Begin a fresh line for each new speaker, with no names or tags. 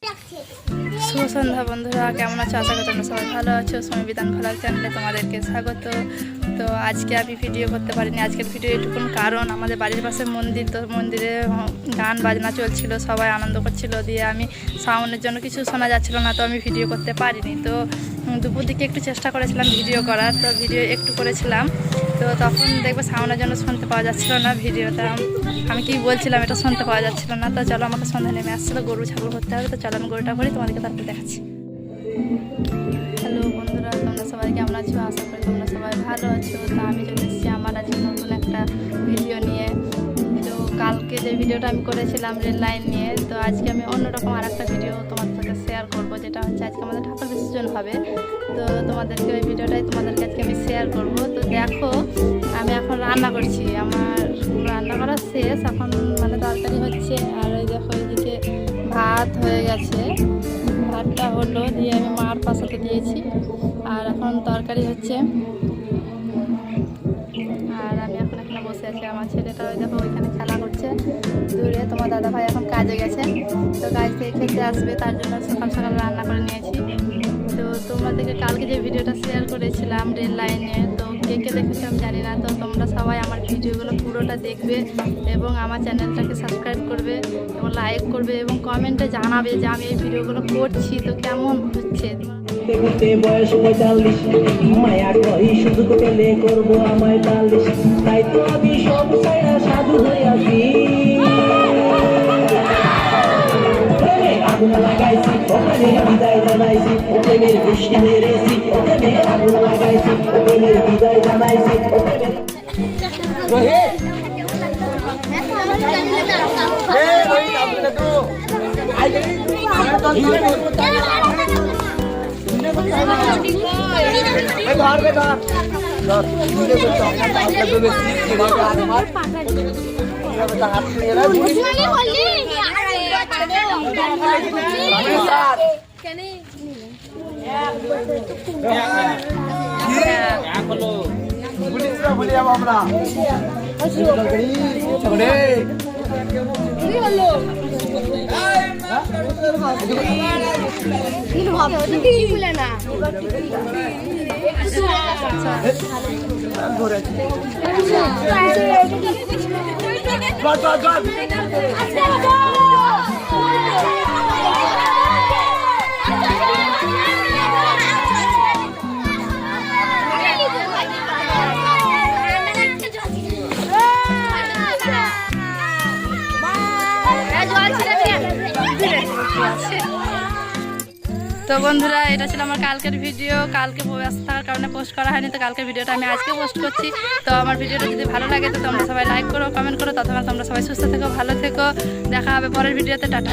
শুভ সন্ধ্যা বন্ধুরা, কেমন আছো? আশা করি তোমরা সবাই ভালো আছো। সময় বিধান ভ্লগ চ্যানেলে তোমাদেরকে স্বাগত। তো আজকে আমি ভিডিও করতে পারিনি। আজকের ভিডিও এটুকুন কারণ আমাদের বাড়ির পাশে মন্দির, তো মন্দিরে গান বাজনা চলছিল, সবাই আনন্দ করছিল। দিয়ে আমি সাউন্ডের জন্য কিছু শোনা যাচ্ছিল না, তো আমি ভিডিও করতে পারিনি। তো দুপুর দিকে একটু চেষ্টা করেছিলাম ভিডিও করার, তো ভিডিও একটু করেছিলাম। তো তখন দেখবো সাউন্ডের জন্য শুনতে পাওয়া যাচ্ছিল না ভিডিওটা, আমি কি বলছিলাম এটা শুনতে পাওয়া যাচ্ছিল না। তো চলো, আমাকে সন্ধ্যা নেমে আসছিলো, গরু ছাগল করতে হবে। তো চলো আমি গরুটা করি, তোমাদেরকে তারপর দেখাচ্ছি। হ্যালো বন্ধুরা, তোমরা সবাই কেমন আছো? আশা করি তোমরা সবাই ভালো আছো। তো আমি চলে এসেছি আমার আজকে নতুন একটা ভিডিও নিয়ে। তো কালকে যে ভিডিওটা আমি করেছিলাম রেল লাইন নিয়ে, তো আজকে আমি অন্যরকম আর একটা ভিডিও তোমাদের সাথে শেয়ার করবো, যেটা হচ্ছে আজকে আমাদের ঠাকুর বিসর্জন হবে। তো তোমাদেরকে ওই ভিডিওটাই তোমাদেরকে আজকে আমি শেয়ার করব। তো দেখো, আমি এখন রান্না করছি, আমার রান্না করা শেষ, এখন মানে তরকারি হচ্ছে। আর ওই দেখো এইদিকে ভাত হয়ে গেছে, ভাতটা হলো, দিয়ে আমি মার পাশাতে দিয়েছি। আর এখন তরকারি হচ্ছে, আর আমি এখন এখানে বসে আছি। আমার ছেলেটা ওই দেখো ওইখানে খেলা করছে দূরে। তোমার দাদা ভাই এখন কাজে গেছে, তো কাজ থেকে খেতে আসবে, তার জন্য সকাল সকাল রান্না করে নিয়েছি। তো তোমাদেরকে কালকে যে ভিডিওটা শেয়ার করেছিলাম রেল লাইনে, তো কে কে দেখেছো আমি জানি না। তো তোমরা সবাই আমার ভিডিওগুলো পুরোটা দেখবে এবং আমার চ্যানেলটাকে সাবস্ক্রাইব করবে এবং লাইক করবে এবং কমেন্টে জানাবে যে আমি এই ভিডিওগুলো করছি তো কেমন হচ্ছে।
বয়স 45, মায়া করি শুধু পেলে করবো আমায় 40, তাই তো আমি সব ছাইড়া সাধু হয়ে আছি। আগুন লাগাইছি, ওখানে বিদায় জানাইছি, প্রেমের বৃষ্টি মেরেছি, ওখানে আগুন লাগাইছি, প্রেমের বিদায় জানাইছি।
তো বন্ধুরা, এটা ছিল আমার কালকের ভিডিও। কালকে ব্যস্ত থাকার কারণে পোস্ট করা হয়নি, তো কালকের ভিডিওটা আমি আজকে পোস্ট করছি। তো আমার ভিডিওটা যদি ভালো লাগে তো তোমরা সবাই লাইক করো, কমেন্ট করো। ততক্ষণ তোমরা সবাই সুস্থ থেকো, ভালো থেকো। দেখা হবে পরের ভিডিওতে। টাটা।